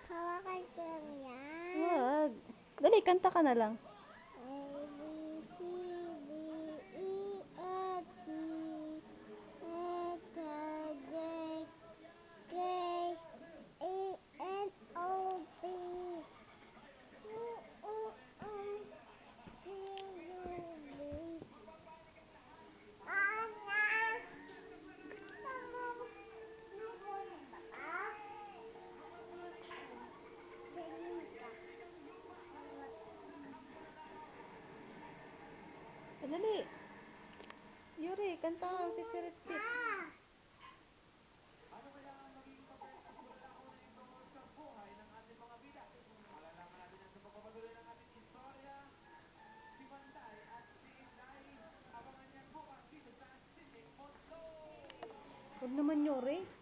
Hawakan ko lang yan. Wag. Dali, kanta ka na lang. A, B, C, D, E, F, G, H, I, J, K, L, M, O, P, Q, R, S, T, U, V. Dali. Yuri, kanta ka. Sit, sit, sit. Huwag naman, Yuri.